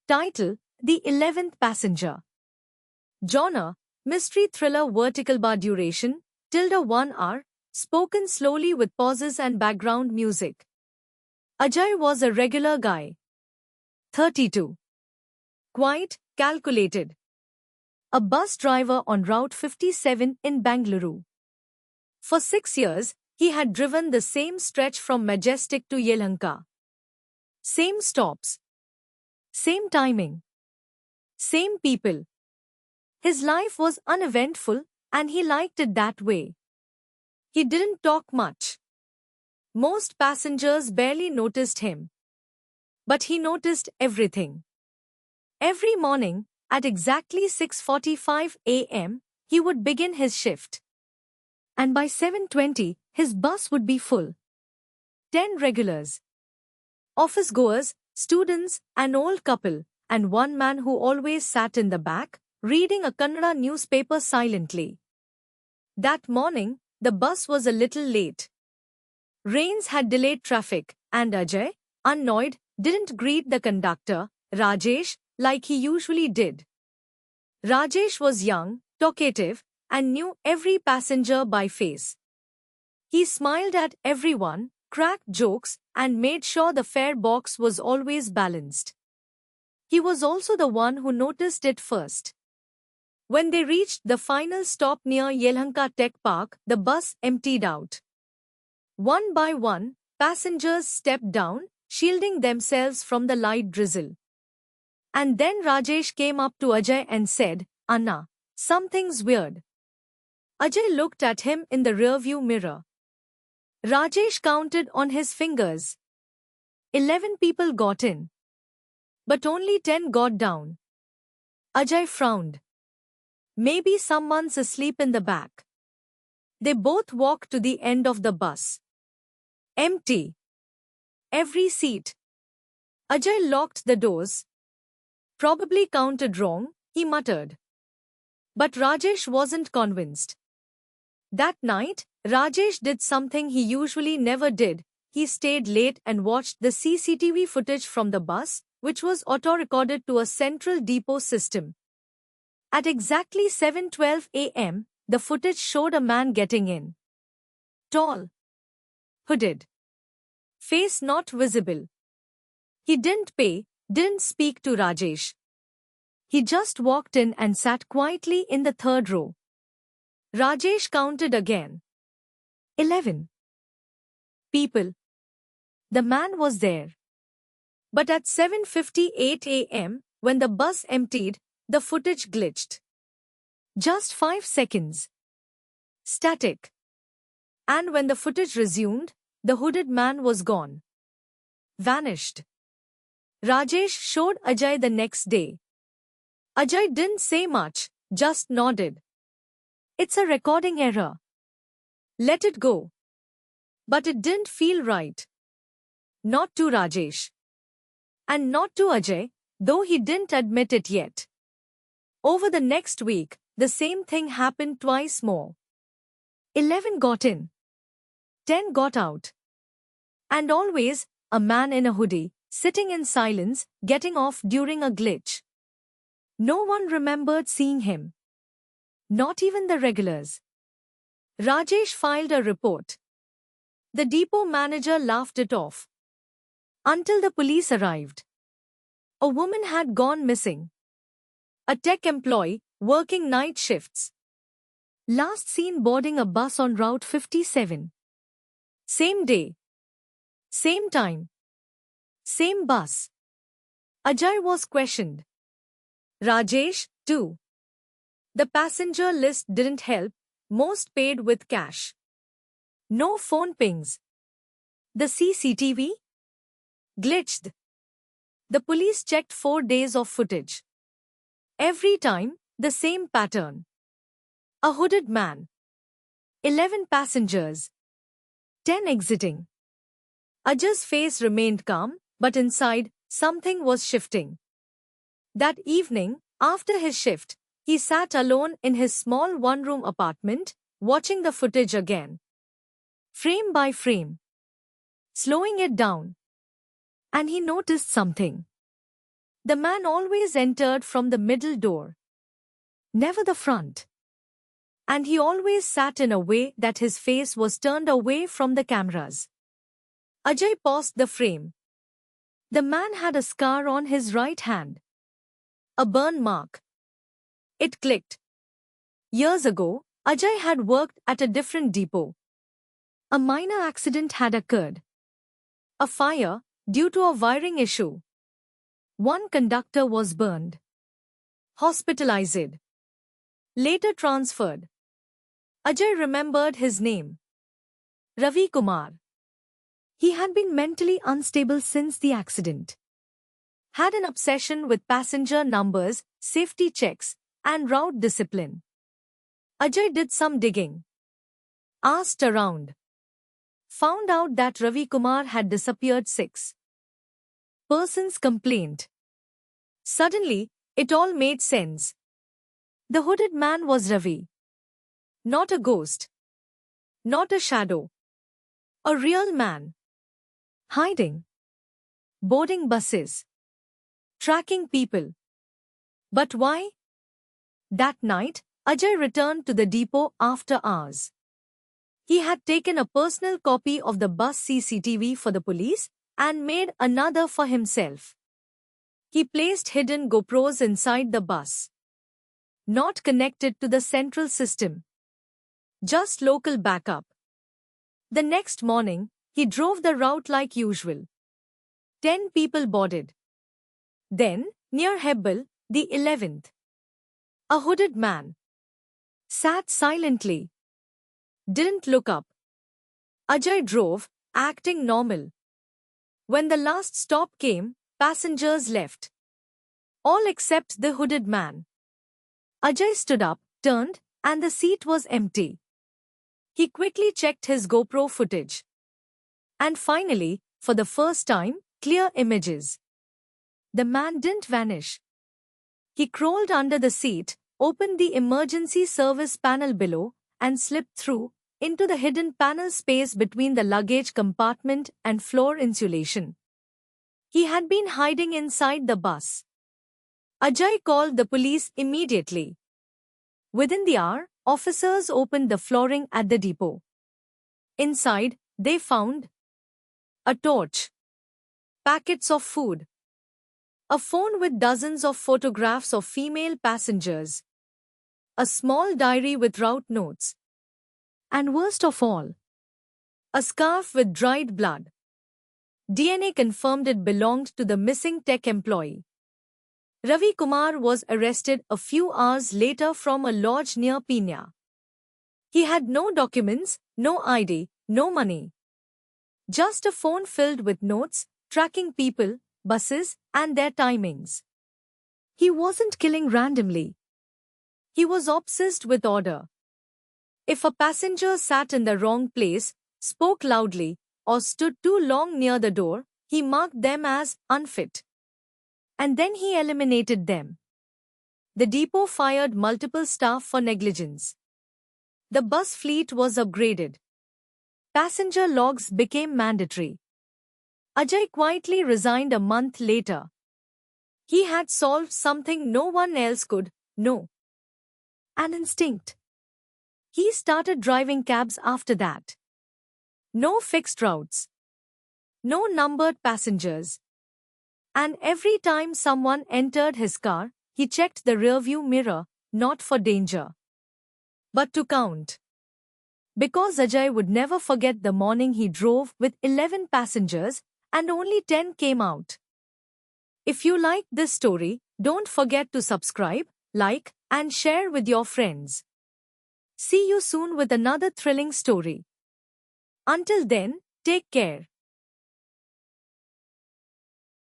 Title: The 11th Passenger. Genre: Mystery thriller. Vertical bar duration: ~1 hour. Spoken slowly with pauses and background music. Ajay was a regular guy. 32. Quiet, calculated. A bus driver on Route 57 in Bengaluru. For 6 years, he had driven the same stretch from Majestic to Yelahanka. Same stops. Same timing. Same people. His life was uneventful, and he liked it that way. He didn't talk much. Most passengers barely noticed him. But he noticed everything. Every morning, at exactly 6:45 a.m., he would begin his shift. And by 7:20, his bus would be full. 10 regulars. Office-goers, students, an old couple, and one man who always sat in the back, reading a Kannada newspaper silently. That morning, the bus was a little late. Rains had delayed traffic, and Ajay, annoyed, didn't greet the conductor, Rajesh, like he usually did. Rajesh was young, talkative, and knew every passenger by face. He smiled at everyone, cracked jokes, and made sure the fare box was always balanced. He was also the one who noticed it first. When they reached the final stop near Yelahanka Tech Park, the bus emptied out. One by one, passengers stepped down, shielding themselves from the light drizzle. And then Rajesh came up to Ajay and said, "Anna, something's weird." Ajay looked at him in the rearview mirror. Rajesh counted on his fingers. 11 people got in. But only 10 got down. Ajay frowned. Maybe someone's asleep in the back. They both walked to the end of the bus. Empty. Every seat. Ajay locked the doors. Probably counted wrong, he muttered. But Rajesh wasn't convinced. That night, Rajesh did something he usually never did. He stayed late and watched the CCTV footage from the bus, which was auto-recorded to a central depot system. At exactly 7:12 a.m., the footage showed a man getting in. Tall. Hooded. Face not visible. He didn't pay, didn't speak to Rajesh. He just walked in and sat quietly in the third row. Rajesh counted again. 11 people. The man was there. But at 7:58 a.m., when the bus emptied, the footage glitched. Just 5 seconds. Static. And when the footage resumed, the hooded man was gone. Vanished. Rajesh showed Ajay the next day. Ajay didn't say much, just nodded. It's a recording error. Let it go. But it didn't feel right. Not to Rajesh. And not to Ajay, though he didn't admit it yet. Over the next week, the same thing happened twice more. 11 got in. 10 got out. And always, a man in a hoodie, sitting in silence, getting off during a glitch. No one remembered seeing him. Not even the regulars. Rajesh filed a report. The depot manager laughed it off. Until the police arrived. A woman had gone missing. A tech employee, working night shifts. Last seen boarding a bus on Route 57. Same day. Same time. Same bus. Ajay was questioned. Rajesh, too. The passenger list didn't help, most paid with cash. No phone pings. The CCTV? Glitched. The police checked 4 days of footage. Every time, the same pattern. A hooded man. 11 passengers. 10 exiting. Ajay's face remained calm, but inside, something was shifting. That evening, after his shift, he sat alone in his small one-room apartment, watching the footage again. Frame by frame. Slowing it down. And he noticed something. The man always entered from the middle door, never the front. And he always sat in a way that his face was turned away from the cameras. Ajay paused the frame. The man had a scar on his right hand. A burn mark. It clicked. Years ago, Ajay had worked at a different depot. A minor accident had occurred. A fire, due to a wiring issue. One conductor was burned. Hospitalized. Later transferred. Ajay remembered his name. Ravi Kumar. He had been mentally unstable since the accident. Had an obsession with passenger numbers, safety checks, and route discipline. Ajay did some digging. Asked around. Found out that Ravi Kumar had disappeared 6 persons complained. Suddenly, it all made sense. The hooded man was Ravi. Not a ghost. Not a shadow. A real man. Hiding. Boarding buses. Tracking people. But why? That night, Ajay returned to the depot after hours. He had taken a personal copy of the bus CCTV for the police and made another for himself. He placed hidden GoPros inside the bus. Not connected to the central system. Just local backup. The next morning, he drove the route like usual. 10 people boarded. Then, near Hebbal, the 11th. A hooded man. Sat silently. Didn't look up. Ajay drove, acting normal. When the last stop came, passengers left. All except the hooded man. Ajay stood up, turned, and the seat was empty. He quickly checked his GoPro footage. And finally, for the first time, clear images. The man didn't vanish. He crawled under the seat, opened the emergency service panel below, and slipped through into the hidden panel space between the luggage compartment and floor insulation. He had been hiding inside the bus. Ajay called the police immediately. Within the hour, officers opened the flooring at the depot. Inside, they found a torch, packets of food, a phone with dozens of photographs of female passengers, a small diary with route notes, and worst of all, a scarf with dried blood. DNA confirmed it belonged to the missing tech employee. Ravi Kumar was arrested a few hours later from a lodge near Pina. He had no documents, no ID, no money. Just a phone filled with notes, tracking people, buses, and their timings. He wasn't killing randomly. He was obsessed with order. If a passenger sat in the wrong place, spoke loudly, or stood too long near the door, he marked them as unfit. And then he eliminated them. The depot fired multiple staff for negligence. The bus fleet was upgraded. Passenger logs became mandatory. Ajay quietly resigned a month later. He had solved something no one else could, no. An instinct. He started driving cabs after that. No fixed routes. No numbered passengers. And every time someone entered his car, he checked the rearview mirror, not for danger, but to count. Because Ajay would never forget the morning he drove with 11 passengers and only 10 came out. If you liked this story, don't forget to subscribe, like, and share with your friends. See you soon with another thrilling story. Until then, take care.